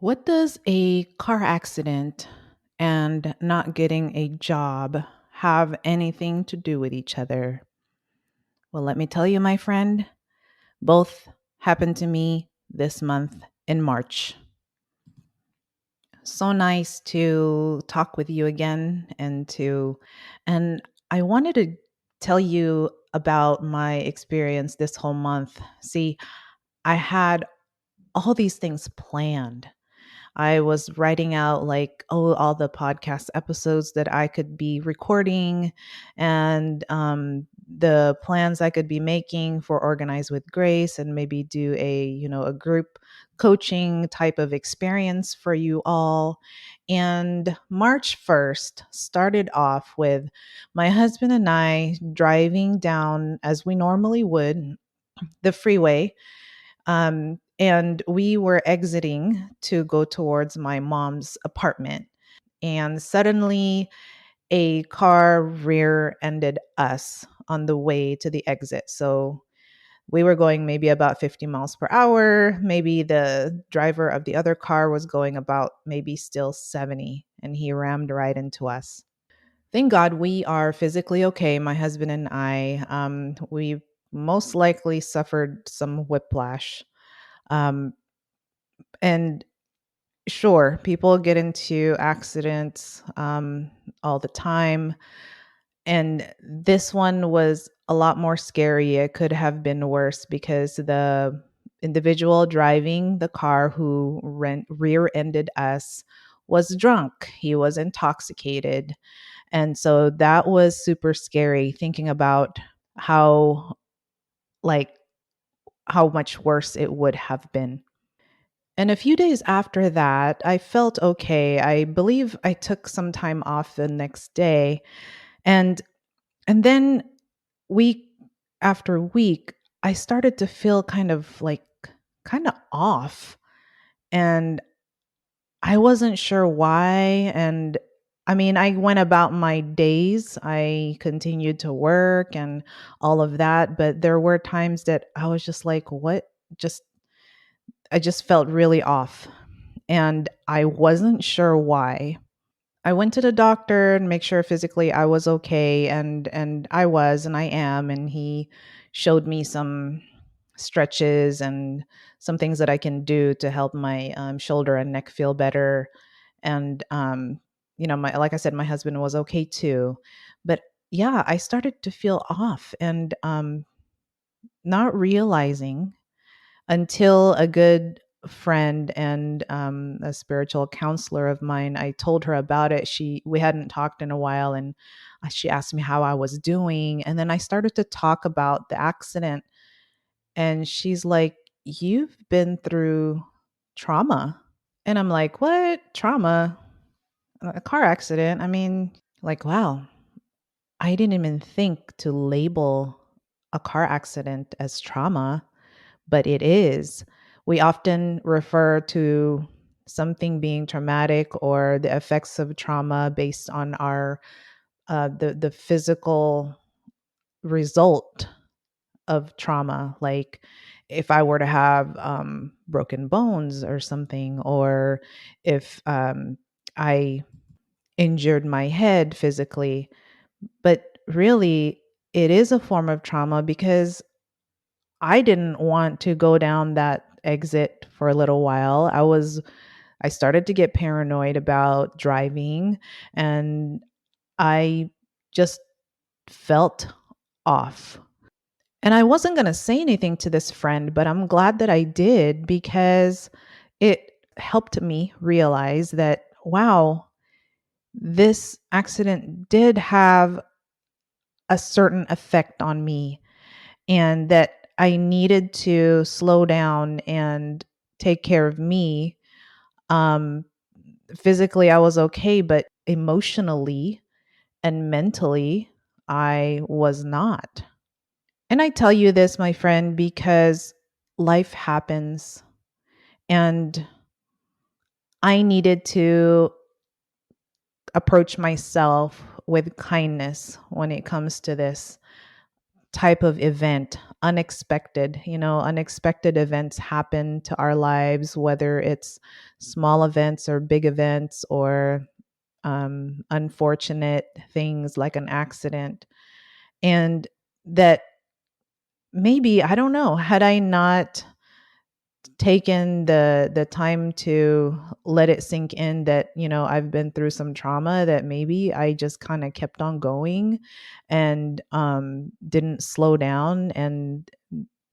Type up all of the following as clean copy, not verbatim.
What does a car accident and not getting a job have anything to do with each other? Well, let me tell you, my friend, both happened to me this month in March. So nice to talk with you again and I wanted to tell you about my experience this whole month. See, I had all these things planned. I was writing out like, all the podcast episodes that I could be recording and the plans I could be making for Organize with Grace and maybe do a group coaching type of experience for you all. And March 1st started off with my husband and I driving down as we normally would the freeway, and we were exiting to go towards my mom's apartment. And suddenly, a car rear ended us on the way to the exit. So we were going maybe about 50 miles per hour. Maybe the driver of the other car was going about maybe still 70, and he rammed right into us. Thank God we are physically okay, my husband and I. We most likely suffered some whiplash. Um, and sure, people get into accidents all the time. And this one was a lot more scary. It could have been worse because the individual driving the car who rear ended us was drunk. He was intoxicated. And so that was super scary thinking about how, like, how much worse it would have been. And a few days after that, I felt okay. I believe I took some time off the next day. And and then week after week, I started to feel kind of off. And I wasn't sure why. And I mean, I went about my days. I continued to work and all of that. But there were times that I was just like, what? Just, I just felt really off. And I wasn't sure why. I went to the doctor and make sure physically I was okay, and I was and I am, and he showed me some stretches and some things that I can do to help my shoulder and neck feel better. And my, like I said, my husband was okay too. But yeah, I started to feel off and not realizing until a good friend and a spiritual counselor of mine, I told her about it. We hadn't talked in a while, and she asked me how I was doing, and then I started to talk about the accident, and she's like, "You've been through trauma." And I'm like, "What trauma? A car accident?" I mean, like, wow, I didn't even think to label a car accident as trauma, but it is. We often refer to something being traumatic or the effects of trauma based on our the physical result of trauma. Like if I were to have broken bones or something, or if I injured my head physically, but really it is a form of trauma because I didn't want to go down that exit for a little while. I started to get paranoid about driving, and I just felt off. And I wasn't going to say anything to this friend, but I'm glad that I did because it helped me realize that, wow, this accident did have a certain effect on me, and that I needed to slow down and take care of me. Um, Physically, I was okay, but emotionally and mentally, I was not. And I tell you this, my friend, because life happens, and I needed to approach myself with kindness when it comes to this. type of event, unexpected, unexpected events happen to our lives, whether it's small events or big events or unfortunate things like an accident. And that maybe, I don't know, had I not taken the time to let it sink in that I've been through some trauma, that maybe I just kind of kept on going and didn't slow down, and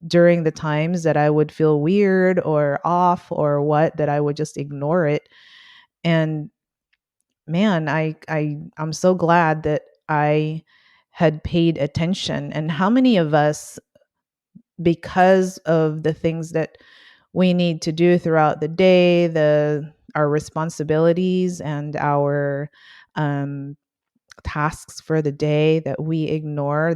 during the times that I would feel weird or off or what, that I would just ignore it. And man, I'm so glad that I had paid attention. And how many of us, because of the things that we need to do throughout the day, the our responsibilities and our um, tasks for the day, that we ignore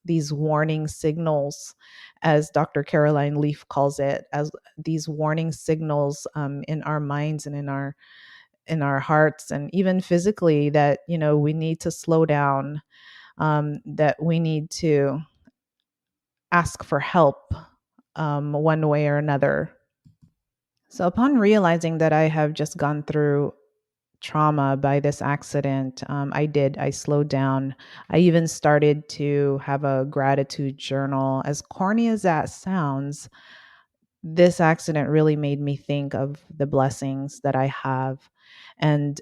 these warning signals, as Dr. Caroline Leaf calls it, as these warning signals in our minds and in our hearts, and even physically, that we need to slow down, that we need to ask for help one way or another. So, upon realizing that I have just gone through trauma by this accident, I slowed down. I even started to have a gratitude journal. As corny as that sounds, this accident really made me think of the blessings that I have. And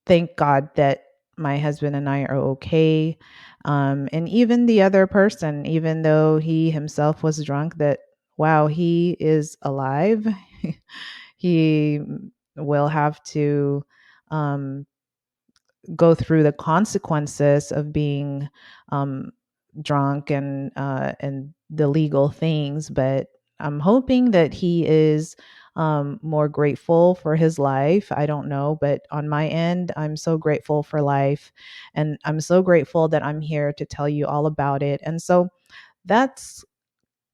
thank God that my husband and I are okay. And even the other person, even though he himself was drunk, that wow, he is alive. He will have to um, go through the consequences of being um, drunk and the legal things, but I'm hoping that he is more grateful for his life. I don't know, but on my end, I'm so grateful for life, and I'm so grateful that I'm here to tell you all about it. And so that's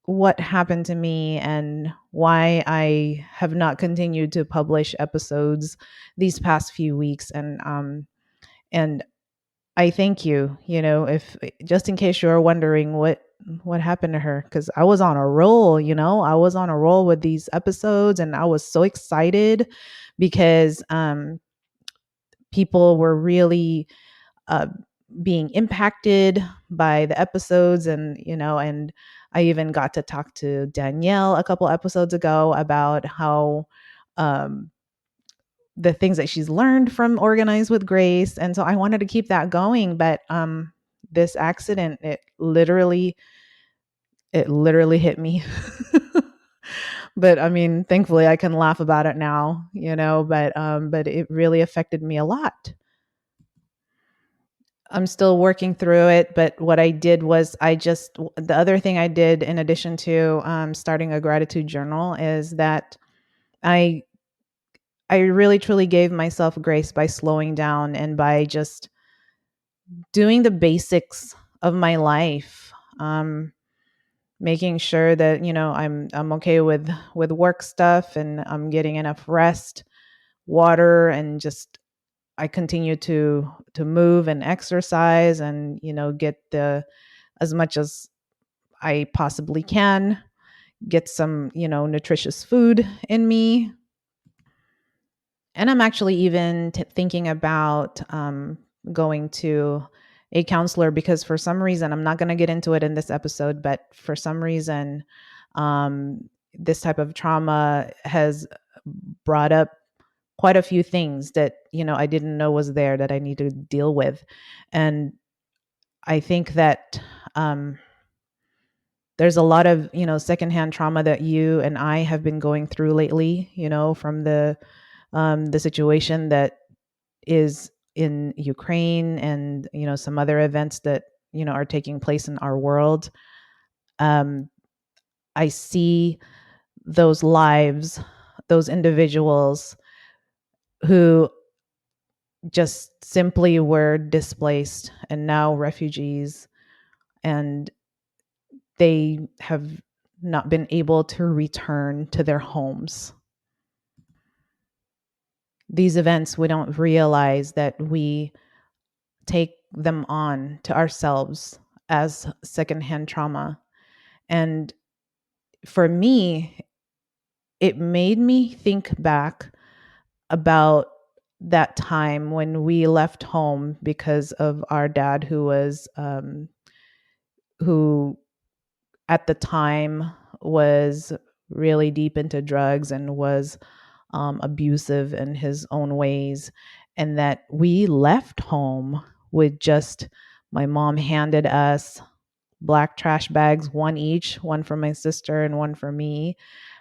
what happened to me, and why I have not continued to publish episodes these past few weeks. And I thank you, if just in case you're wondering what happened to her, cuz I was on a roll, I was on a roll with these episodes, and I was so excited because people were really uh, being impacted by the episodes, and I even got to talk to Danielle a couple episodes ago about how um, the things that she's learned from Organize with Grace. And so I wanted to keep that going, but this accident, it literally hit me. But I mean, thankfully I can laugh about it now, but it really affected me a lot. I'm still working through it, but what I did was, the other thing I did in addition to starting a gratitude journal is that I I really truly gave myself grace by slowing down and by just doing the basics of my life, making sure that I'm okay with work stuff, and I'm getting enough rest, water, and just I continue to move and exercise, and get the as much as I possibly can, get some nutritious food in me. And I'm actually even thinking about going to a counselor, because for some reason, I'm not going to get into it in this episode, but for some reason, this type of trauma has brought up quite a few things that I didn't know was there, that I need to deal with. And I think that there's a lot of secondhand trauma that you and I have been going through lately, from the situation that is in Ukraine, and some other events that are taking place in our world. Um, I see those lives, those individuals who just simply were displaced and now refugees, and they have not been able to return to their homes. These events, we don't realize that we take them on to ourselves, as secondhand trauma. And for me, it made me think back about that time when we left home because of our dad, who at the time was really deep into drugs and was abusive in his own ways, and that we left home with just my mom handed us black trash bags, one each, one for my sister and one for me,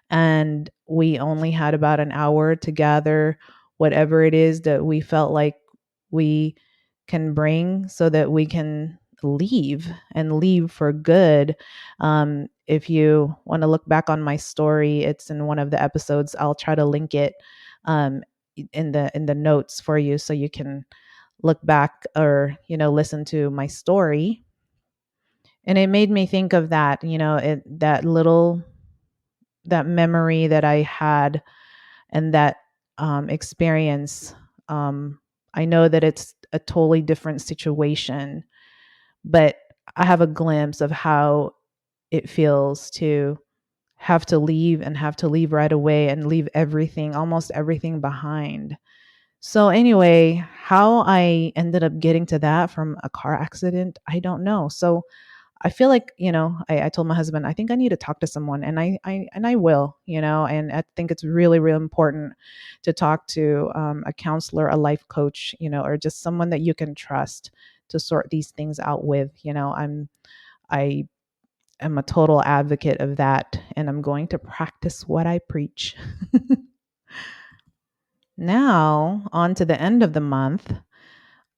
and we only had about an hour to gather whatever it is that we felt like we can bring so that we can leave and leave for good. If you want to look back on my story, it's in one of the episodes. I'll try to link it um, in the notes for you so you can look back or listen to my story. And it made me think of that, that memory that I had and that experience. Um, I know that it's a totally different situation, but I have a glimpse of how it feels to have to leave and have to leave right away and leave everything, almost everything behind. So, anyway, how I ended up getting to that from a car accident, I don't know. So, I feel like, I told my husband, I think I need to talk to someone, and I will, and I think it's really, really important to talk to a counselor, a life coach, or just someone that you can trust to sort these things out with. I am a total advocate of that, and I'm going to practice what I preach. Now, on to the end of the month.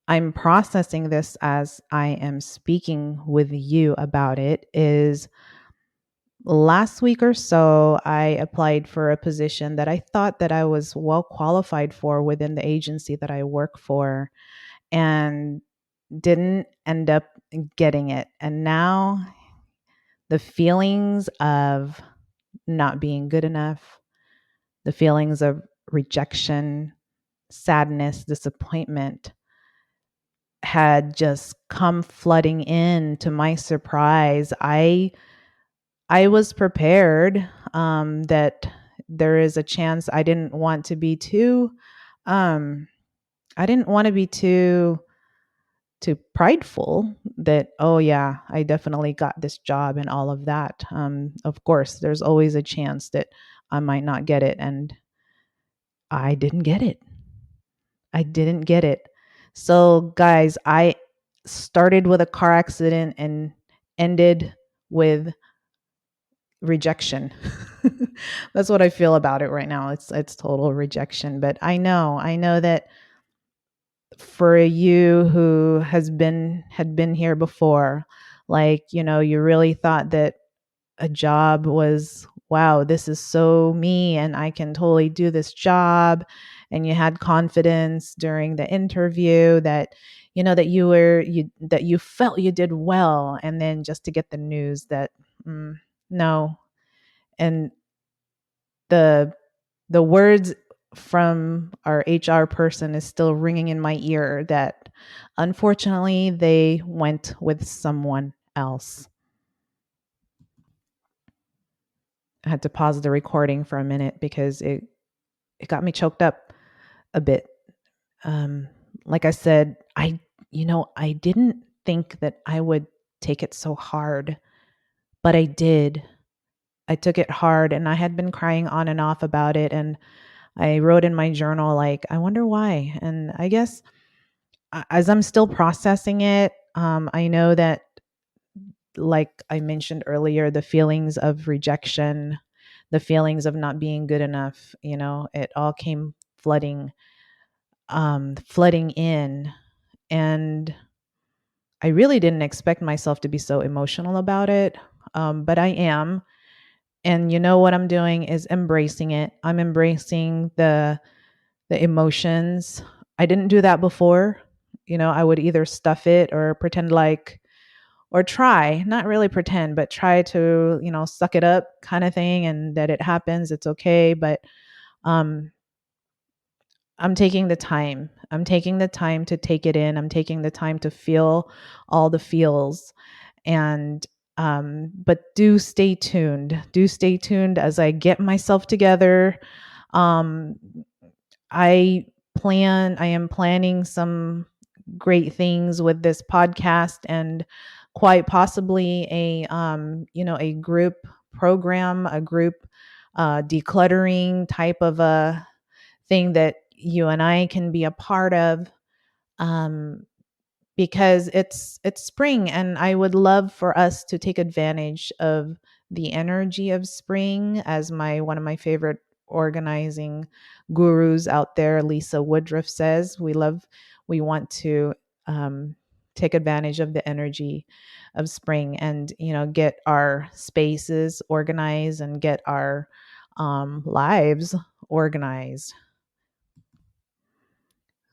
I'm processing this as I am speaking with you about it. Is last week or so, I applied for a position that I thought that I was well qualified for within the agency that I work for, and didn't end up getting it. And now the feelings of not being good enough, the feelings of rejection, sadness, disappointment had just come flooding in. To my surprise, I was prepared that there is a chance. Um, I didn't want to be too prideful that, oh yeah, I definitely got this job and all of that. Of course, there's always a chance that I might not get it, and I didn't get it. I didn't get it. So, guys, I started with a car accident and ended with rejection. That's what I feel about it right now. It's total rejection. But I know that for you who had been here before, like, you really thought that a job was, wow, this is so me and I can totally do this job. And you had confidence during the interview that, that you felt you did well. And then just to get the news that, no. And the the words from our HR person is still ringing in my ear that unfortunately they went with someone else. I had to pause the recording for a minute because it got me choked up a bit. Um, like I said, I didn't think that I would take it so hard, but I did. I took it hard, and I had been crying on and off about it, and I wrote in my journal, like, I wonder why. And I guess as I'm still processing it, I know that, like I mentioned earlier, the feelings of rejection, the feelings of not being good enough, it all came flooding in. And I really didn't expect myself to be so emotional about it. But I am. And what I'm doing is embracing it. I'm embracing the emotions. I didn't do that before. I would either stuff it or pretend like, or try, not really pretend, but try to, suck it up kind of thing, and that it happens, it's okay. But um I'm taking the time. I'm taking the time to take it in. I'm taking the time to feel all the feels. And but do stay tuned. Do stay tuned as I get myself together. Um, I am planning some great things with this podcast, and quite possibly a group program, a group decluttering type of a thing that you and I can be a part of. Um, because it's spring, and I would love for us to take advantage of the energy of spring, as my one of my favorite organizing gurus out there, Lisa Woodruff, says. We want to take advantage of the energy of spring, and get our spaces organized and get our lives organized.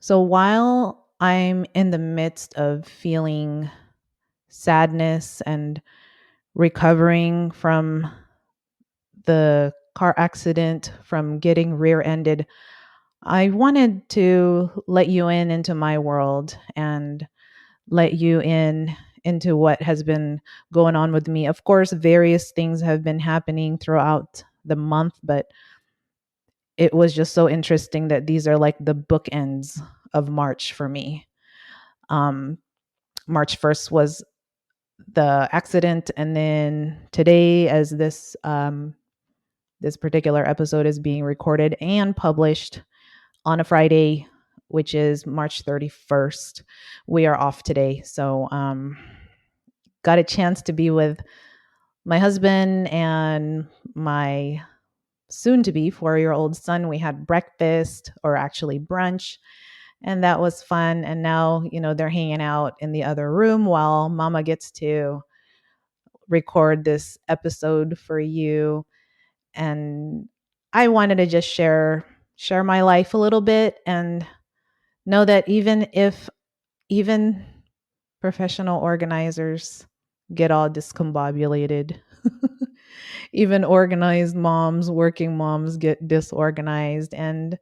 So while I'm in the midst of feeling sadness and recovering from the car accident, from getting rear ended, I wanted to let you in into my world and let you in into what has been going on with me. Of course, various things have been happening throughout the month, but it was just so interesting that these are like the bookends of March for me. Um, March 1st was the accident, and then today, as this particular episode is being recorded and published on a Friday, which is March 31st, we are off today. So got a chance to be with my husband and my soon to be 4-year old son. We had breakfast, or actually brunch, and that was fun. And now, they're hanging out in the other room while mama gets to record this episode for you. And I wanted to just share my life a little bit, and know that even professional organizers get all discombobulated. Even organized moms, working moms, get disorganized, and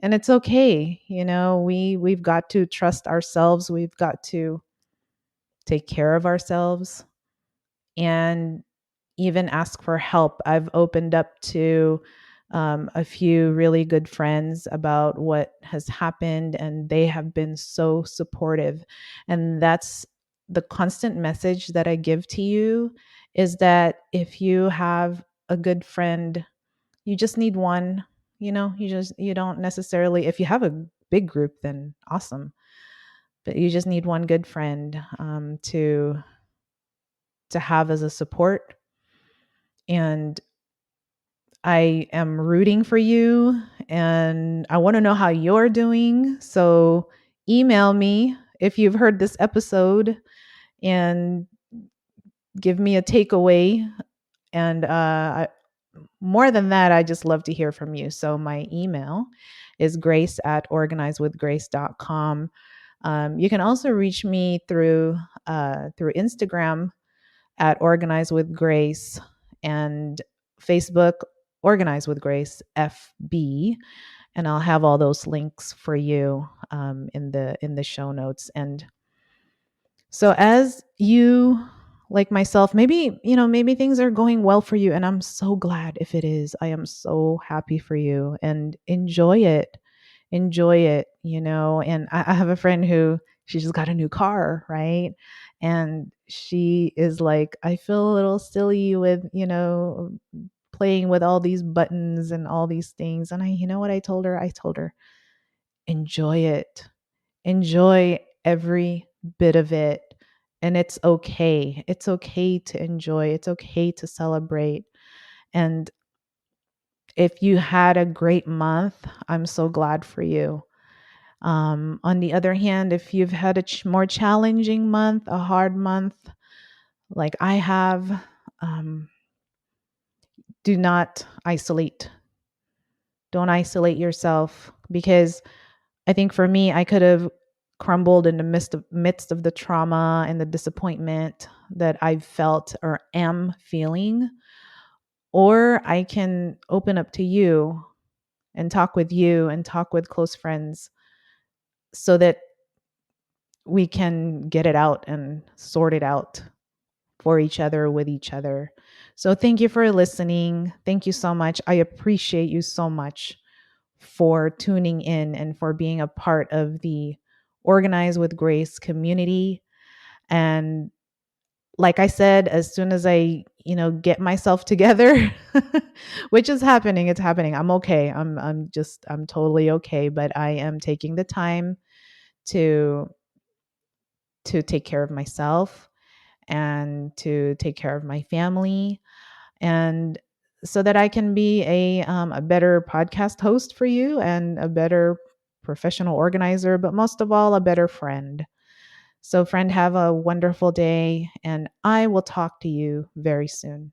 it's okay. We've got to trust ourselves. We've got to take care of ourselves, and even ask for help. I've opened up to a few really good friends about what has happened, and they have been so supportive. And that's the constant message that I give to you, is that if you have a good friend, you just need one. You don't necessarily, if you have a big group, then awesome. But you just need one good friend to have as a support. And I am rooting for you, and I want to know how you're doing. So email me if you've heard this episode, and give me a takeaway. And more than that, I just love to hear from you. So my email is grace@organizewithgrace.com. You can also reach me through Instagram at Organize with Grace, and Facebook, Organize with Grace FB, and I'll have all those links for you in the show notes. And so, as you, like myself, maybe things are going well for you, and I'm so glad if it is. I am so happy for you, and enjoy it. And I have a friend who, she just got a new car, right? And she is like, I feel a little silly with, playing with all these buttons and all these things. And you know what I told her? I told her, enjoy it. Enjoy every bit of it. And it's okay. It's okay to enjoy. It's okay to celebrate. And if you had a great month, I'm so glad for you. On the other hand, if you've had a more challenging month, a hard month, like I have, um, do not isolate. Don't isolate yourself, because I think for me, I could have crumbled in the midst of the trauma and the disappointment that I felt or am feeling, or I can open up to you and talk with you and talk with close friends, so that we can get it out and sort it out. for each other, with each other. So thank you for listening. Thank you so much. I appreciate you so much for tuning in and for being a part of the Organize with Grace community. And like I said, as soon as I, get myself together, which is happening, it's happening. I'm okay. I'm totally okay, but I am taking the time to take care of myself and to take care of my family, and so that I can be a better podcast host for you and a better professional organizer, but most of all, a better friend. So, friend, have a wonderful day, and I will talk to you very soon.